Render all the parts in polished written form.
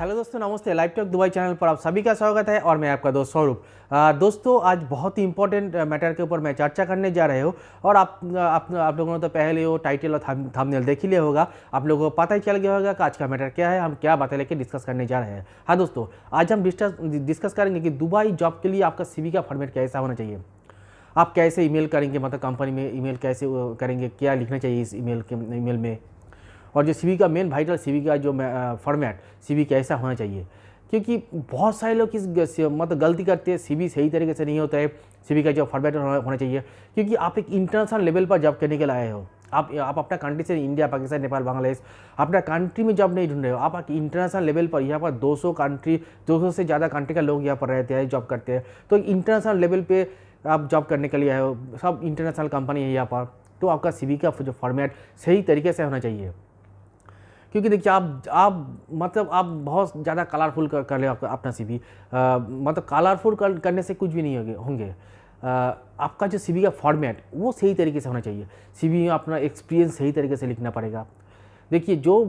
Hello दोस्तों, नमस्ते। Live talk Dubai channel पर आप सभी का स्वागत है और मैं आपका दोस्त स्वरूप। दोस्तों, आज बहुत ही इंपॉर्टेंट मैटर के ऊपर मैं चर्चा करने जा रहे हूँ और आप लोगों ने तो पहले वो टाइटल और थंबनेल देख ही लिया होगा। आप लोगों को पता ही चल गया होगा कि आज का मैटर क्या है, हम क्या बातें लेकर डिस्कस करने जा रहे हैं। हाँ दोस्तों, आज हम डिस्कस करेंगे कि दुबई जॉब के लिए आपका CV का फॉर्मेट कैसा होना चाहिए। आप कैसे ईमेल करेंगे, मतलब कंपनी में ईमेल कैसे करेंगे, क्या लिखना चाहिए इस ईमेल में, और जो CV का मेन वाइटल CV का जो फॉर्मेट CV कैसा होना चाहिए। क्योंकि बहुत सारे लोग मतलब गलती करते हैं, CV सही तरीके से नहीं होता है। CV का जो फॉर्मेट होना चाहिए, क्योंकि आप एक इंटरनेशनल लेवल पर जॉब करने के लिए आए हो। आप अपना कंट्री से, इंडिया, पाकिस्तान, नेपाल, बांग्लादेश, अपना कंट्री में जॉब नहीं ढूंढ रहे हो। आप इंटरनेशनल लेवल पर, यहाँ पर 200 से ज़्यादा कंट्री का लोग यहाँ पर रहते हैं, जॉब करते हैं। तो इंटरनेशनल लेवल पे आप जॉब करने के लिए आए हो, सब इंटरनेशनल कंपनी है यहाँ पर। तो आपका CV का जो फॉर्मेट सही तरीके से होना चाहिए। क्योंकि देखिए, आप बहुत ज़्यादा कलरफुल कर ले अपना CV। मतलब कलरफुल करने से कुछ भी नहीं होंगे। आपका जो CV का फॉर्मेट वो सही तरीके से होना चाहिए। CV में अपना एक्सपीरियंस सही तरीके से लिखना पड़ेगा। देखिए, जो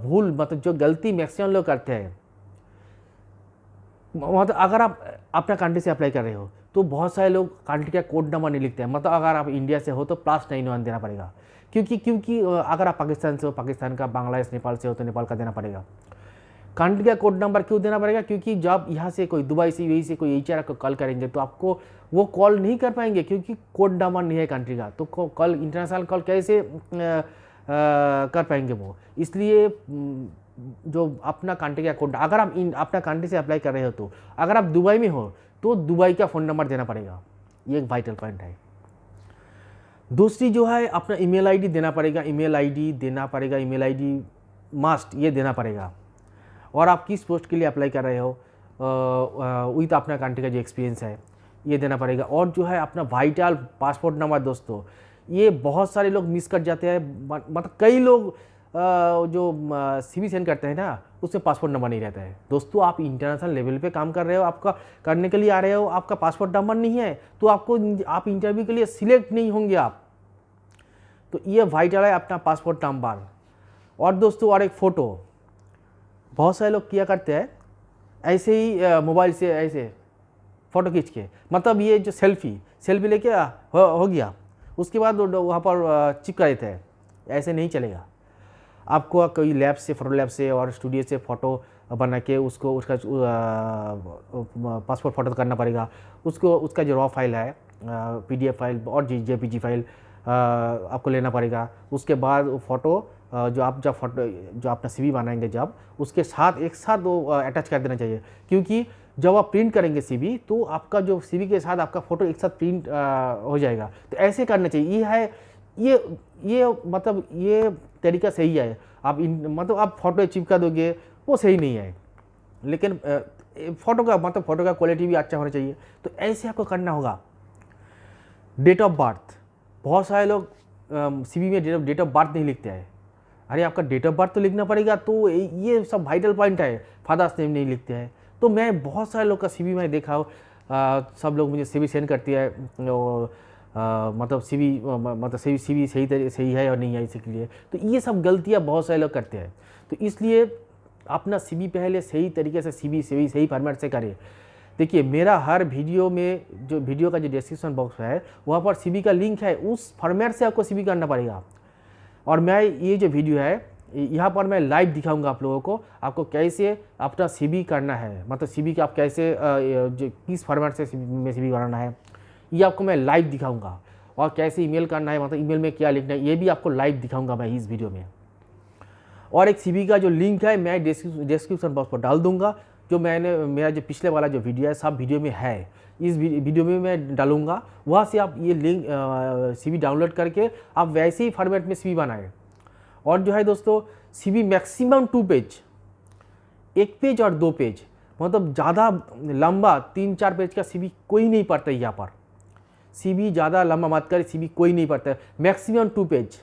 भूल, मतलब जो गलती मैक्सिमम लोग करते हैं, मतलब अगर आप अपना कंट्री से अप्लाई कर रहे हो तो बहुत सारे लोग कंट्री का कोड नंबर नहीं लिखते हैं। मतलब अगर आप इंडिया से हो तो +91 देना पड़ेगा। क्योंकि अगर आप पाकिस्तान से हो, पाकिस्तान का, बांग्लादेश, नेपाल से हो तो नेपाल का देना पड़ेगा। कंट्री का कोड नंबर क्यों देना पड़ेगा? क्योंकि जब यहाँ से कोई दुबई से, यही से कोई HR को कॉल करेंगे तो आपको वो कॉल नहीं कर पाएंगे, क्योंकि कोड नंबर नहीं है कंट्री का। तो कॉल, इंटरनेशनल कॉल कैसे कर पाएंगे वो? इसलिए जो अपना कंट्री का कोड, अगर आप अपना कंट्री से अप्लाई कर रहे हो तो अगर आप दुबई में हो तो दुबई का फ़ोन नंबर देना पड़ेगा। ये एक वाइटल पॉइंट है। दूसरी जो है, अपना ईमेल आईडी देना पड़ेगा। ईमेल आईडी मस्ट, ये देना पड़ेगा। और आप किस पोस्ट के लिए अप्लाई कर रहे हो विथ अपना कंट्री का जो एक्सपीरियंस है, ये देना पड़ेगा। और जो है अपना वाइटल पासपोर्ट नंबर। दोस्तों, ये बहुत सारे लोग मिस कर जाते हैं। मतलब कई लोग जो CV सेंड करते हैं ना, उसमें पासपोर्ट नंबर नहीं रहता है। दोस्तों, आप इंटरनेशनल लेवल पे काम कर रहे हो, आपका करने के लिए आ रहे हो, आपका पासपोर्ट नंबर नहीं है तो आप इंटरव्यू के लिए सिलेक्ट नहीं होंगे आप। तो ये वाइटल है, अपना पासपोर्ट नंबर। और दोस्तों, और एक फ़ोटो। बहुत सारे लोग किया करते हैं ऐसे ही, मोबाइल से ऐसे फ़ोटो खींच के, मतलब ये जो सेल्फी लेके हो गया, उसके बाद वहाँ पर चिपका देते हैं। ऐसे नहीं चलेगा। आपको कोई लैब से, फोटो लैब से और स्टूडियो से फ़ोटो बना के उसका पासपोर्ट फ़ोटो करना पड़ेगा। उसका जो रॉ फाइल है, PDF फाइल और JPG फाइल आपको लेना पड़ेगा। उसके बाद वो फ़ोटो जो अपना CV बनाएंगे जब, उसके साथ एक साथ वो अटैच कर देना चाहिए। क्योंकि जब आप प्रिंट करेंगे CV, तो आपका जो CV के साथ आपका फ़ोटो एक साथ प्रिंट हो जाएगा। तो ऐसे करना चाहिए। ये मतलब ये तरीका सही है। मतलब आप फ़ोटो चिपका दोगे, वो सही नहीं है। लेकिन फ़ोटो का क्वालिटी भी अच्छा होना चाहिए। तो ऐसे आपको करना होगा। डेट ऑफ बर्थ, बहुत सारे लोग CV में डेट ऑफ बर्थ नहीं लिखते हैं। अरे, आपका डेट ऑफ बर्थ तो लिखना पड़ेगा। तो ये सब वाइटल पॉइंट है। फादर्स नेम नहीं लिखते हैं। तो मैं बहुत सारे लोग का CV में देखा हो, सब लोग मुझे CV सेंड करती है, मतलब CV सही है और नहीं है, इसके लिए। तो ये सब गलतियाँ बहुत सारे लोग करते हैं। तो इसलिए अपना CV पहले सही तरीके से सही फॉर्मेट से करें। देखिए, मेरा हर वीडियो में, जो वीडियो का जो डिस्क्रिप्शन बॉक्स है, वहाँ पर CV का लिंक है। उस फॉर्मेट से आपको CV करना पड़ेगा। और मैं ये जो वीडियो है, यहाँ पर मैं लाइव दिखाऊंगा आप लोगों को, आपको कैसे अपना CV करना है। मतलब CV का आप कैसे जो किस फॉर्मेट से CV बनाना है, ये आपको मैं लाइव दिखाऊंगा। और कैसे ईमेल करना है, मतलब ईमेल में क्या लिखना है, ये भी आपको लाइव दिखाऊंगा मैं इस वीडियो में। और एक CV का जो लिंक है, मैं डिस्क्रिप्शन बॉक्स पर डाल दूंगा। जो मेरा जो पिछले वाला जो वीडियो है, सब वीडियो में है। इस वीडियो में मैं डालूंगा। वहाँ से आप ये लिंक CV डाउनलोड करके आप वैसे ही फॉर्मेट में CV बनाएं। और जो है दोस्तों, CV मैक्सिमम 2 पेज, 1 पेज और 2 पेज, मतलब ज़्यादा लंबा 3-4 पेज का CV कोई नहीं पढ़ता है। यहाँ पर CV ज़्यादा लंबा मत करें, CV कोई नहीं पढ़ता है। Maximum 2 page.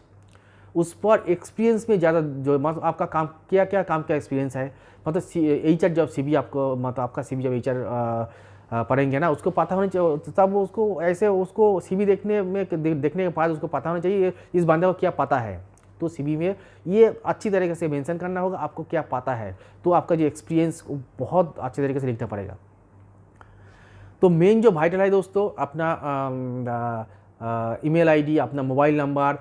उस पर एक्सपीरियंस में ज़्यादा, जो मतलब आपका काम क्या काम का एक्सपीरियंस है, मतलब HR जब CV आपको, मतलब आपका CV जब HR पढ़ेंगे ना, उसको पता होना चाहिए। तब उसको CV देखने के बाद उसको पता होना चाहिए इस बंदे को क्या पता है। तो सीवी में ये अच्छी तरीके से मेंशन करना होगा आपको क्या पता है, तो आपका जो एक्सपीरियंस बहुत अच्छे तरीके से लिखना पड़ेगा। तो मेन जो वाइटल है दोस्तों, अपना ईमेल आईडी, अपना मोबाइल नंबर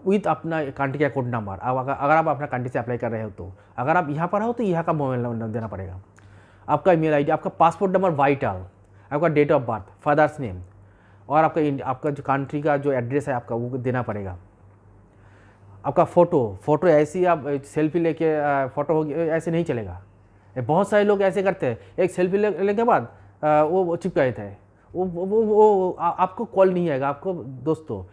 विथ अपना कंट्री का कोड नंबर। अब अगर आप अपना कंट्री से अप्लाई कर रहे हो, तो अगर आप यहाँ पर हो तो यहाँ का मोबाइल नंबर देना पड़ेगा, आपका ईमेल आईडी, आपका पासपोर्ट नंबर वाइटल, आपका date of birth, father's name, और आपका जो कंट्री का जो एड्रेस है आपका वो देना पड़ेगा। आपका फ़ोटो ऐसे ही आप सेल्फी लेके फ़ोटो होगी ऐसे नहीं चलेगा। बहुत सारे लोग ऐसे करते हैं, एक सेल्फी लेने के बाद वो चिपका देता है, वो आपको कॉल नहीं आएगा। आपको दोस्तों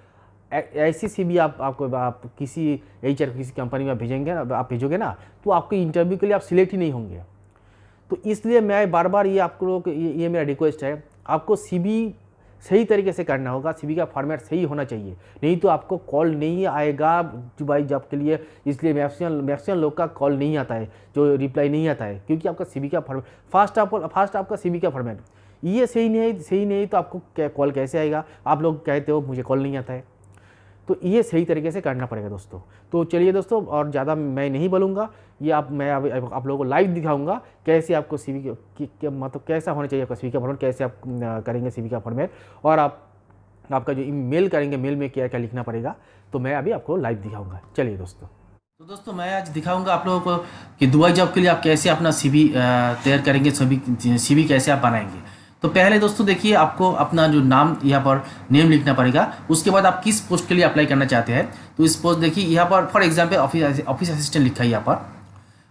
ऐसी सीवी आप किसी HR किसी कंपनी में भेजेंगे ना, आप भेजोगे ना, तो आपके इंटरव्यू के लिए आप सिलेक्ट ही नहीं होंगे। तो इसलिए मैं बार बार ये आप लोग ये मेरा रिक्वेस्ट है, आपको सीवी सही तरीके से करना होगा, सीवी का फॉर्मेट सही होना चाहिए, नहीं तो आपको कॉल नहीं आएगा दुबई जॉब के लिए। इसलिए मैक्सिमम लोग का कॉल नहीं आता है, जो रिप्लाई नहीं आता है, क्योंकि आपका सीवी का फॉर्मेट फास्ट आपका सीवी का फॉर्मेट ये सही नहीं तो आपको कॉल कैसे आएगा। आप लोग कहते हो मुझे कॉल नहीं आता है, तो ये सही तरीके से करना पड़ेगा दोस्तों। तो चलिए दोस्तों, और ज़्यादा मैं नहीं बोलूँगा, ये मैं आप लोगों को लाइव दिखाऊंगा कैसे आपको सीवी मतलब कैसा होना चाहिए आपका सीवी का फॉर्मेट, कैसे आप करेंगे सीवी का फॉर्मेट, और आपका जो मेल करेंगे, मेल में क्या क्या लिखना पड़ेगा, तो मैं अभी आपको लाइव दिखाऊंगा। चलिए दोस्तों, तो दोस्तों मैं आज दिखाऊंगा आप लोगों को कि दुबई जॉब के लिए आप कैसे अपना सीवी तैयार करेंगे, सीवी कैसे आप बनाएंगे। तो पहले दोस्तों देखिए, आपको अपना जो नाम यहाँ पर नेम लिखना पड़ेगा। उसके बाद आप किस पोस्ट के लिए अप्लाई करना चाहते हैं, तो इस पोस्ट देखिए यहाँ पर फॉर एग्जांपल ऑफिस असिस्टेंट लिखा है यहाँ पर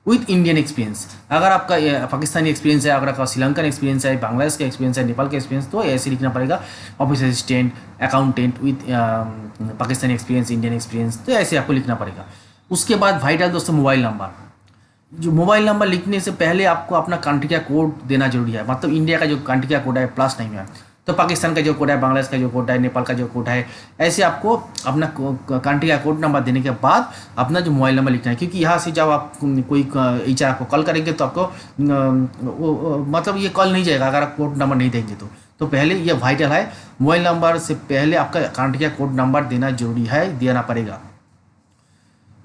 विथ इंडियन एक्सपीरियंस। अगर आपका पाकिस्तानी एक्सपीरियंस है, अगर आपका श्रीलंकन एक्सपीरियंस है, बांग्लादेश का एक्सपीरियंस है, नेपाल का एक्सपीरियंस, तो ऐसे लिखना पड़ेगा office assistant, accountant with Pakistani experience, Indian experience, तो ऐसे आपको लिखना पड़ेगा। उसके बाद वाइटल दोस्तों मोबाइल नंबर। जो मोबाइल नंबर लिखने से पहले आपको अपना कंट्री का कोड देना जरूरी है, मतलब इंडिया का जो कंट्री का कोड है प्लस नहीं है, तो पाकिस्तान का जो कोड है, बांग्लादेश का जो कोड है, नेपाल का जो कोड है, ऐसे आपको अपना कंट्री का कोड नंबर देने के बाद अपना जो मोबाइल नंबर लिखना है। क्योंकि यहाँ से जब आप कोई HR आपको कॉल करेंगे तो आपको मतलब ये कॉल नहीं जाएगा अगर आप कोड नंबर नहीं देंगे तो पहले ये वाइटल है, मोबाइल नंबर से पहले आपका कंट्री का कोड नंबर देना जरूरी है, देना पड़ेगा।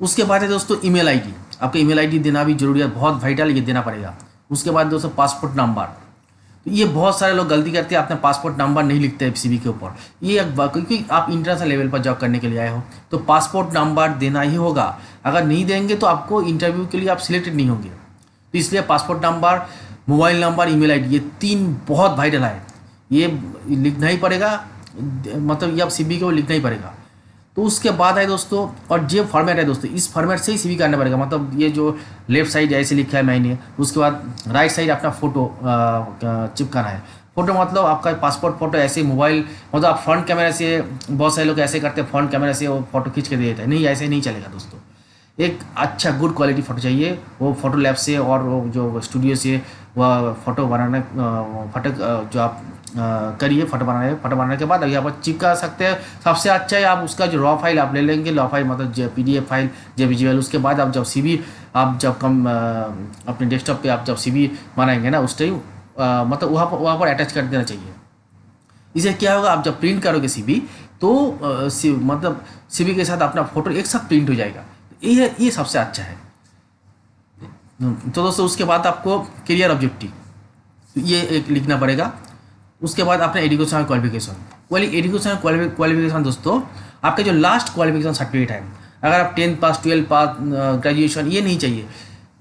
उसके बाद है दोस्तों ईमेल आईडी, आपका ईमेल आईडी देना भी जरूरी है, बहुत वाइटल, ये देना पड़ेगा। उसके बाद दोस्तों पासपोर्ट नंबर, तो ये बहुत सारे लोग गलती करते हैं, अपना पासपोर्ट नंबर नहीं लिखते हैं सीवी के ऊपर। ये क्योंकि आप इंटरनेशनल लेवल पर जॉब करने के लिए आए हो, तो पासपोर्ट नंबर देना ही होगा। अगर नहीं देंगे तो आपको इंटरव्यू के लिए आप सिलेक्टेड नहीं होंगे। तो इसलिए passport number, mobile number, email ID, ये 3 बहुत वाइटल है, ये लिखना ही पड़ेगा, मतलब ये आप सीवी को लिखना ही पड़ेगा। तो उसके बाद है दोस्तों, और जो फॉर्मेट है दोस्तों, इस फॉर्मेट से ही सीवी करना पड़ेगा। मतलब ये जो लेफ्ट साइड ऐसे लिखा है मैंने, उसके बाद राइट साइड अपना फ़ोटो चिपकाना है। फ़ोटो मतलब आपका पासपोर्ट फ़ोटो, ऐसे मोबाइल मतलब आप फ्रंट कैमरा से, बहुत सारे लोग ऐसे करते हैं फ्रंट कैमरा से वो फ़ोटो खींच के दे देते हैं, नहीं ऐसे नहीं चलेगा दोस्तों। एक अच्छा गुड क्वालिटी फ़ोटो चाहिए, वो फ़ोटो लैब से और वो जो स्टूडियो से वह फ़ोटो बनाने जो आप करिए, फोटो बनाने के बाद यहाँ पर चिपका सकते हैं। सबसे अच्छा है आप उसका जो रॉ फाइल आप ले लेंगे, रॉ फाइल मतलब PDF फाइल, JPG फाइल। उसके बाद आप जब CV आप जब अपने डेस्कटॉप पे आप जब CV बनाएंगे ना, उस टाइम मतलब वहाँ पर अटैच कर देना चाहिए। इसे क्या होगा, आप जब प्रिंट करोगे CV तो मतलब CV के साथ अपना फ़ोटो एक साथ प्रिंट हो जाएगा। ये सबसे अच्छा है। तो दोस्तों उसके बाद आपको करियर ऑब्जेक्टिव ये एक लिखना पड़ेगा। उसके बाद अपना एजुकेशन क्वालिफिकेशन दोस्तों, आपका जो लास्ट क्वालिफिकेशन सर्टिफिकेट है, अगर आप 10th पास, 12th पास, ग्रेजुएशन, ये नहीं चाहिए,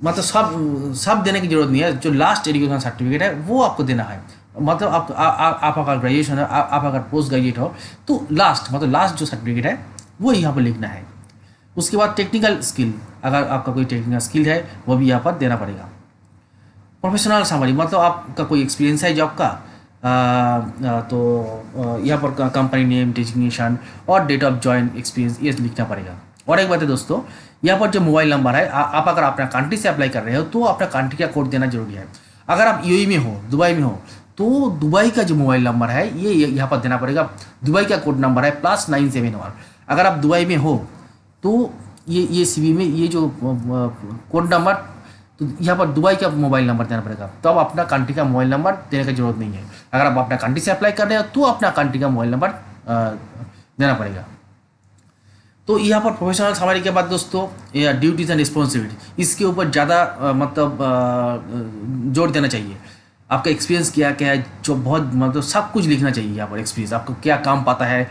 मतलब सब देने की जरूरत नहीं है। जो लास्ट एजुकेशन सर्टिफिकेट है वो आपको देना है। मतलब आप अगर ग्रेजुएशन है, आप अगर पोस्ट ग्रेजुएट हो, तो लास्ट जो सर्टिफिकेट है वो यहाँ पर लिखना है। उसके बाद टेक्निकल स्किल, अगर आपका कोई टेक्निकल स्किल है वो भी यहाँ पर देना पड़ेगा। प्रोफेशनल समरी, मतलब आपका कोई एक्सपीरियंस है जॉब का, तो यहाँ पर कंपनी नेम, डेजिग्नेशन और डेट ऑफ जॉइन, एक्सपीरियंस, ये लिखना पड़ेगा। और एक बात है दोस्तों, यहाँ पर जो मोबाइल नंबर है, आप अगर अपना कंट्री से अप्लाई कर रहे हो तो अपना कंट्री का कोड देना जरूरी है। अगर आप UAE में हो, दुबई में हो, तो दुबई का जो मोबाइल नंबर है ये यहाँ पर देना पड़ेगा। दुबई का कोड नंबर है +971। अगर आप दुबई में हो तो ये CV में ये जो कोड नंबर, तो यहाँ पर दुबई का मोबाइल नंबर देना पड़ेगा। तो अब अपना कंट्री का मोबाइल नंबर देने की जरूरत नहीं है। अगर आप अपना कंट्री से अप्लाई कर रहे हो तो अपना कंट्री का मोबाइल नंबर देना पड़ेगा। तो यहाँ पर प्रोफेशनल समरी के बाद दोस्तों ड्यूटीज एंड रिस्पॉन्सिबिलिटी, इसके ऊपर ज़्यादा मतलब जोर देना चाहिए। आपका एक्सपीरियंस क्या क्या है, जो बहुत मतलब सब कुछ लिखना चाहिए यहाँ पर। एक्सपीरियंस आपको क्या काम पाता है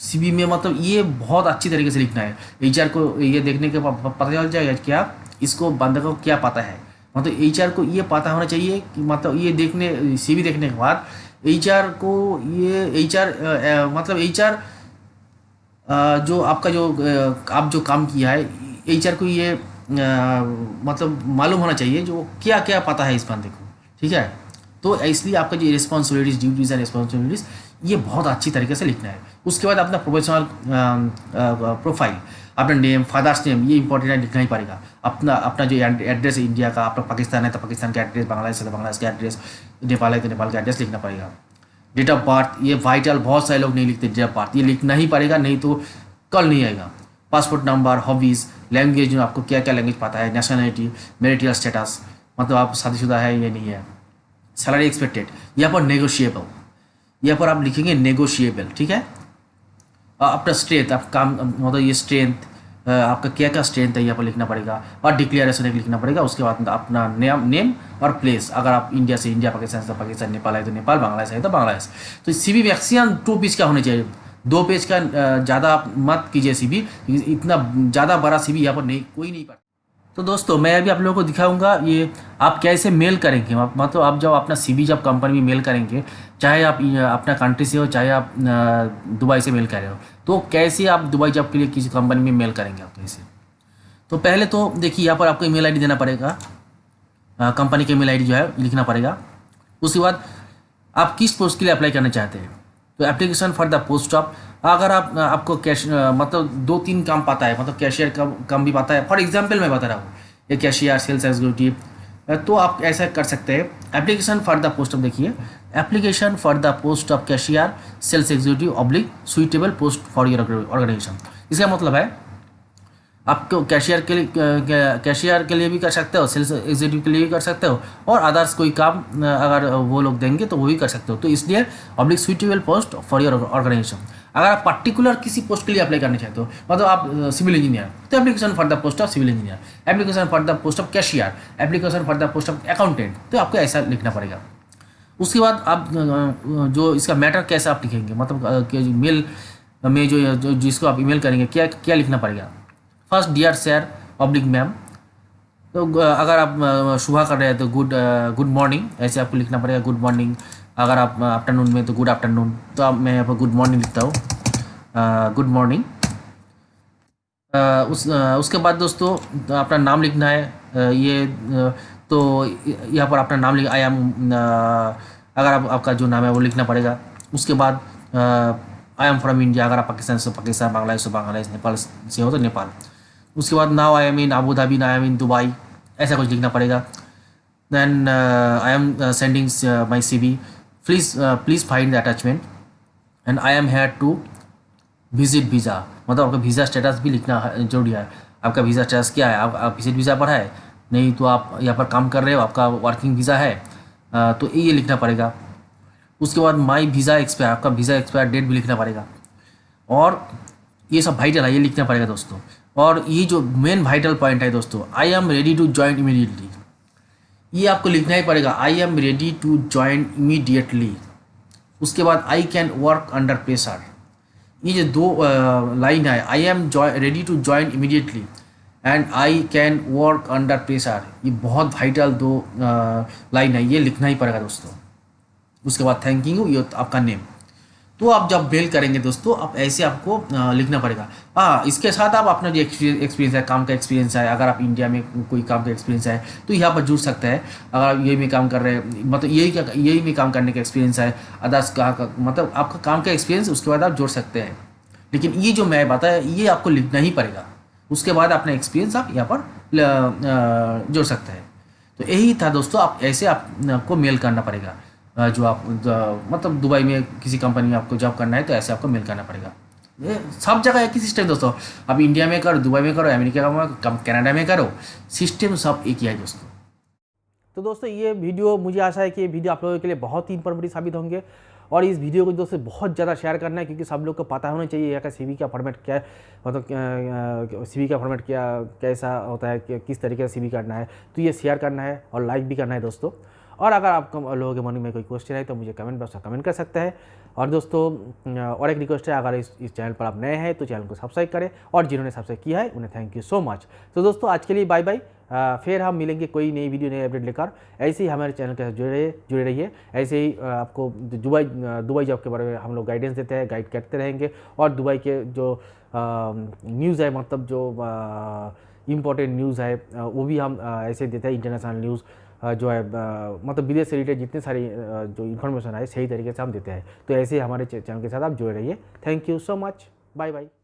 सीवी में, मतलब ये बहुत अच्छी तरीके से लिखना है। एचआर को ये देखने के बाद पता चल जाएगा क्या इसको बंदे को क्या पता है। मतलब एचआर को ये पता होना चाहिए कि मतलब ये देखने सीवी देखने के बाद एचआर को ये मतलब एचआर जो आपका जो आप जो काम किया है एचआर को ये मतलब मालूम होना चाहिए जो क्या क्या पता है इस बंदे को, ठीक है। तो इसलिए आपका जो रिस्पॉन्सिबिलिटीज ड्यूटीज एंड रिस्पॉन्सिबिलिटीज ये बहुत अच्छी तरीके से लिखना है। उसके बाद अपना प्रोफेशनल प्रोफाइल, अपना नेम, फादर्स नेम, ये इंपॉर्टेंट है, लिखना ही पड़ेगा। अपना जो एड्रेस है इंडिया का, अपना पाकिस्तान है तो पाकिस्तान का एड्रेस, बांग्लादेश है तो बांग्लादेश का एड्रेस, नेपाल है तो नेपाल का एड्रेस लिखना पड़ेगा। डेट ऑफ बर्थ ये वाइटल, बहुत सारे लोग नहीं लिखते डेट ऑफ बर्थ, ये लिखना ही पड़ेगा, नहीं तो कल नहीं आएगा। पासपोर्ट नंबर, हॉबीज़, लैंग्वेज, आपको क्या क्या लैंग्वेज पता है, नेशनलिटी, मैरिटल स्टेटस, मतलब आप शादीशुदा है या नहीं है, सैलरी एक्सपेक्टेड, यहाँ पर नेगोशिएबल, यहाँ पर आप लिखेंगे नेगोशिएबल, ठीक है। अपना स्ट्रेंथ, आप काम मतलब ये स्ट्रेंथ आपका क्या क्या स्ट्रेंथ है यहाँ पर लिखना पड़ेगा, और डिक्लेरेशन एक लिखना पड़ेगा। उसके बाद अपना नेम और प्लेस, अगर आप इंडिया से इंडिया, पाकिस्तान से पाकिस्तान, नेपाल है तो नेपाल, बांग्लादेश है तो बांग्लादेश। तो सीवी मैक्सिमम 2 पेज का होना चाहिए, 2 पेज का ज़्यादा आप मत कीजिए सीवी, इतना ज़्यादा बड़ा सीवी यहाँ पर नहीं, कोई नहीं पढ़ता। तो दोस्तों मैं अभी आप लोगों को दिखाऊंगा ये आप कैसे मेल करेंगे। मतलब आप जब अपना सीवी जब कंपनी में मेल करेंगे, चाहे आप अपना कंट्री से हो, चाहे आप दुबई से मेल कर रहे हो, तो कैसे आप दुबई जॉब के लिए किसी कंपनी में मेल करेंगे आप कैसे। तो पहले तो देखिए यहाँ पर आपको ईमेल आईडी देना पड़ेगा, कंपनी की ईमेल आईडी जो है लिखना पड़ेगा। उसके बाद आप किस पोस्ट के लिए अप्लाई करना चाहते हैं, तो application for the post of, अगर आपको कैश मतलब 2-3 काम पता है, मतलब कैशियर का काम भी पता है, फॉर एग्जांपल मैं बता रहा हूँ ये कैशियर, सेल्स एग्जीक्यूटिव, तो आप ऐसा कर सकते हैं। Application for the post of, देखिए application for the post of cashier, sales executive oblique suitable post for your organisation. इसका मतलब है आपको कैशियर के लिए भी कर सकते हो, सेल्स एग्जीक्यूटिव के लिए भी कर सकते हो, और अदर्स कोई काम अगर वो लोग देंगे तो वो भी कर सकते हो। तो इसलिए oblique suitable post for your organisation. अगर आप पर्टिकुलर किसी पोस्ट के लिए अप्लाई करना चाहते हो, मतलब आप सिविल इंजीनियर, तो application for the post of civil engineer, application for the post of cashier, application for the post of accountant, तो आपको ऐसा लिखना पड़ेगा। उसके बाद आप जो इसका मैटर कैसे आप लिखेंगे, मतलब मेल में जो जिसको आप ईमेल करेंगे क्या क्या लिखना पड़ेगा। First dear sir oblique ma'am, तो अगर आप सुबह कर रहे हैं तो गुड मॉर्निंग, ऐसे आपको लिखना पड़ेगा गुड मॉर्निंग। अगर आप आफ्टरनून में तो गुड आफ्टरनून, तो आप मैं यहाँ पर गुड मॉर्निंग लिखता हूँ, गुड मॉर्निंग। उसके बाद दोस्तों तो अपना नाम लिखना है, तो यहाँ पर अपना नाम लिख, आई एम, अगर आपका जो नाम है वो लिखना पड़ेगा। उसके बाद आई एम फ्रॉम इंडिया, अगर आप पाकिस्तान से पाकिस्तान, बांग्लादेश से बांग्लादेश, नेपाल से हो तो नेपाल। उसके बाद now I am in Abu Dhabi, now I am in Dubai, ऐसा कुछ लिखना पड़ेगा। Then I am sending my CV, please find the attachment, and I am here to visit visa, मतलब आपका वीज़ा स्टेटस भी लिखना जरूरी है। आपका वीज़ा स्टेटस क्या है, आप विजिट वीज़ा पर है, नहीं तो आप यहाँ पर काम कर रहे हो, आपका वर्किंग वीज़ा है, तो ये लिखना पड़ेगा। उसके बाद माई वीज़ा एक्सपायर, आपका वीज़ा एक्सपायर डेट भी लिखना पड़ेगा, और ये सब वाइटल है, ये लिखना पड़ेगा दोस्तों। और ये जो मेन वाइटल पॉइंट है दोस्तों, I am ready to join immediately, ये आपको लिखना ही पड़ेगा, I am ready to join immediately. उसके बाद I can work under pressure, ये जो 2 लाइन है, I am ready to join immediately and I can work under pressure, ये बहुत वाइटल 2 लाइन है, ये लिखना ही पड़ेगा दोस्तों। उसके बाद थैंक यू, ये आपका नेम। तो आप जब मेल करेंगे दोस्तों, आप ऐसे आपको लिखना पड़ेगा। हाँ, इसके साथ आप अपना जो एक्सपीरियंस है, काम का एक्सपीरियंस है, अगर आप इंडिया में कोई काम का एक्सपीरियंस है तो यहाँ पर जुड़ सकते हैं। अगर आप यही में काम कर रहे हैं, मतलब यही में काम करने का एक्सपीरियंस है, अदर्स का मतलब आपका काम का एक्सपीरियंस, उसके बाद आप जोड़ सकते हैं। लेकिन ये जो मैं बताया ये आपको लिखना ही पड़ेगा, उसके बाद अपना एक्सपीरियंस आप यहाँ पर जोड़ सकते हैं। तो यही था दोस्तों, आप ऐसे आपको मेल करना पड़ेगा। जो आप मतलब दुबई में किसी कंपनी में आपको जॉब करना है तो ऐसे आपको मेल करना पड़ेगा। ये सब जगह एक ही सिस्टम दोस्तों, आप इंडिया में करो, दुबई में करो, अमेरिका में, कनाडा में करो, सिस्टम सब एक ही है दोस्तों। तो दोस्तों ये वीडियो, मुझे आशा है कि ये वीडियो आप लोगों के लिए बहुत ही इन्फॉर्मेटिव साबित होंगे, और इस वीडियो को दोस्तों बहुत ज़्यादा शेयर करना है, क्योंकि सब लोग को पता होना चाहिए यहाँ का CV का फॉर्मेट क्या है, मतलब CV का फॉर्मेट कैसा होता है, किस तरीके से CV करना है। तो ये शेयर करना है और लाइक भी करना है दोस्तों। और अगर आप लोगों के मन में कोई क्वेश्चन है तो मुझे कमेंट बॉक्स में कमेंट कर सकते हैं। और दोस्तों और एक रिक्वेस्ट है, अगर इस चैनल पर आप नए हैं तो चैनल को सब्सक्राइब करें, और जिन्होंने सब्सक्राइब किया है उन्हें थैंक यू सो मच। तो दोस्तों आज के लिए बाय बाय। फिर हम मिलेंगे कोई नई वीडियो, नई अपडेट लेकर। ऐसे ही हमारे चैनल के साथ जुड़े रहिए। ऐसे ही आपको दुबई जॉब के बारे में हम लोग गाइडेंस देते हैं, गाइड करते रहेंगे। और दुबई के जो न्यूज़ है, मतलब जो इम्पोर्टेंट न्यूज़ है वो भी हम ऐसे देते हैं। इंटरनेशनल न्यूज़ जो है मतलब विदेश से रिलेटेड जितने सारी जो इन्फॉर्मेशन है सही तरीके से हम देते हैं। तो ऐसे ही हमारे चैनल के साथ आप जुड़े रहिए। Thank you so much. Bye bye.